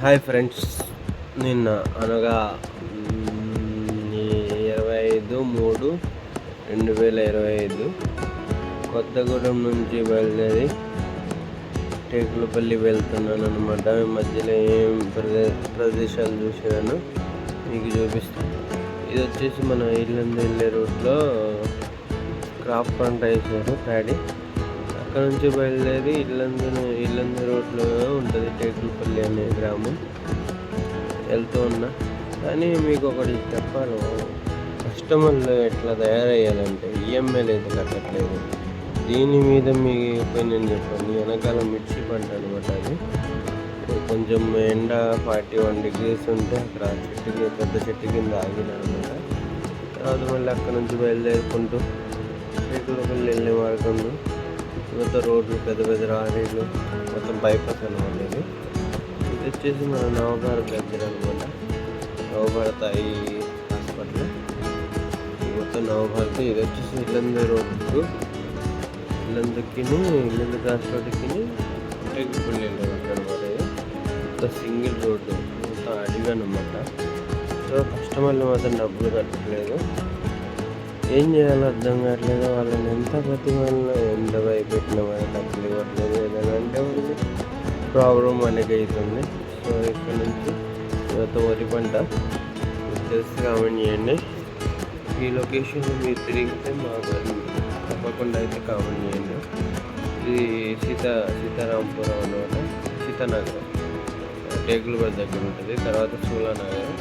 Hi friends, నిన్న అనగా 25/3/2025 కొత్తగూడెం నుంచి బయలుదేరి టేకులపల్లి వెళ్తున్నాను అనమాట. మధ్యలో ఏం ప్రదేశాలు చూసాను మీకు చూపిస్తాను. ఇది వచ్చేసి మన ఇల్లందు వెళ్ళే రూట్లో క్రాప్ పంట వేసారు, ప్యాడీ. అక్కడ నుంచి బయలుదేరి ఇల్లందు రోడ్లో ఉంటుంది టేకులపల్లి అనే గ్రామం. వెళ్తూ ఉన్నా, కానీ మీకు ఒకటి చెప్పాలి, కస్టమర్లు ఎట్లా తయారయ్యాలంటే ఈఎంఐ లేదు, కట్టట్లేదు. దీని మీద మీ ఒపీనియన్ చెప్పండి. వెనకాల మిర్చి పంట అనమాట. అది కొంచెం ఎండ 41 degrees ఉంటే అక్కడ పెద్ద చెట్టు కింద ఆగిన అనమాట. తర్వాత మళ్ళీ అక్కడ నుంచి బయలుదేరుకుంటూ టేకులపల్లి వెళ్ళే మార్గంలో మొత్తం రోడ్లు, పెద్ద పెద్ద లారీలు, మొత్తం బైపాస్ అనమాట. ఇది వచ్చేసి మన నవభారత్ దగ్గర అనమాట. నవభారత్ ఐ హాస్పిటల్, మొత్తం నవభారత్. ఇది వచ్చేసి ఇల్లందు రోడ్డు, ఇల్లందు క్రాస్ రోడ్డుకి టేకులపల్లి వెళ్ళేవాడు అనమాట. ఇది మొత్తం సింగిల్ రోడ్డు, మొత్తం అడివి అనమాట. సో కస్టమర్లు మాత్రం డబ్బులు కట్టట్లేదు. ఏం చేయాలో అర్థం కావట్లేదు. వాళ్ళని ఎంత బతిమాలినా, ఎంత భయపెట్టినా వాళ్ళ డబ్బులు ఇవ్వట్లేదు. ఏదైనా అంటే వాళ్ళకి ప్రాబ్లం మనకి అవుతుంది. సో ఇక్కడ నుంచి మొత్తం వరి పంట తెలిసి కామెంట్ చేయండి. ఈ లొకేషన్ మీరు తిరిగితే మాకు తప్పకుండా అయితే కామెంట్ చేయండి. ఇది సీతారాంపురం అనమాట, సీతానగరం, టేకులపల్లి దగ్గర ఉంటుంది. తర్వాత సూలానగరం.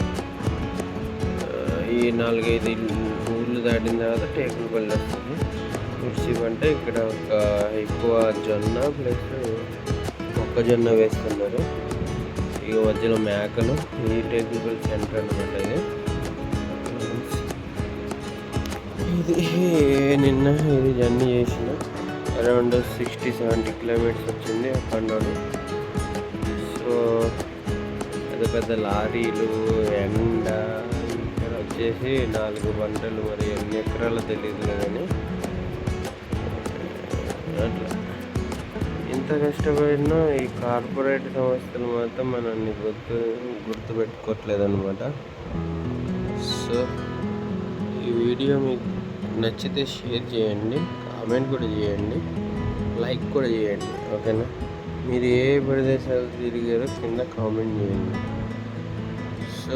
ఈ 4-5 ఊళ్ళు దాటిన తర్వాత టేకులపల్లి వస్తుంది. మిర్చి పంట ఇక్కడ ఒక ఎక్కువ జొన్న ప్లస్ మొక్కజొన్న వేస్తున్నారు. ఇక మధ్యలో మేకలు. ఈ టేకులపల్లి సెంటర్ అనమాట. ఇది నిన్న ఇది జర్నీ చేసిన అరౌండ్ 60-70 kilometers వచ్చింది అప్ అండ్ డౌన్. సో పెద్ద లారీలు, ఎండ, వచ్చేసి 4 పంటలు, మరి ఎన్ని ఎకరాలు తెలియదు కదని అట్లా. ఇంత కష్టపడినా ఈ కార్పొరేట్ సంస్థలు మాత్రం మనల్ని గుర్తుపెట్టుకోవట్లేదు అనమాట. సో ఈ వీడియో మీకు నచ్చితే షేర్ చేయండి, కామెంట్ కూడా చేయండి, లైక్ కూడా చేయండి, ఓకేనా? మీరు ఏ ప్రదేశాలు తిరిగారో కింద కామెంట్ చేయండి. సో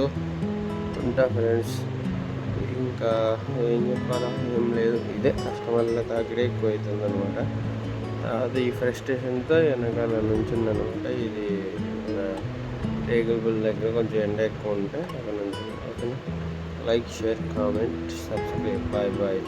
ఉంటా ఫ్రెండ్స్, ఇంకా ఏం చెప్పాలా, ఏం లేదు. ఇదే కస్టమర్ల తాకిడే ఎక్కువ అవుతుంది అనమాట. అది ఈ ఫ్రస్ట్రేషన్తో వెనకాల నుంచి ఉందనమాట. ఇది టేకులపల్లి దగ్గర కొంచెం ఎండ ఎక్కువ ఉంటే అక్కడ నుంచి. ఓకేనా? Like, share, comment, subscribe. Bye bye.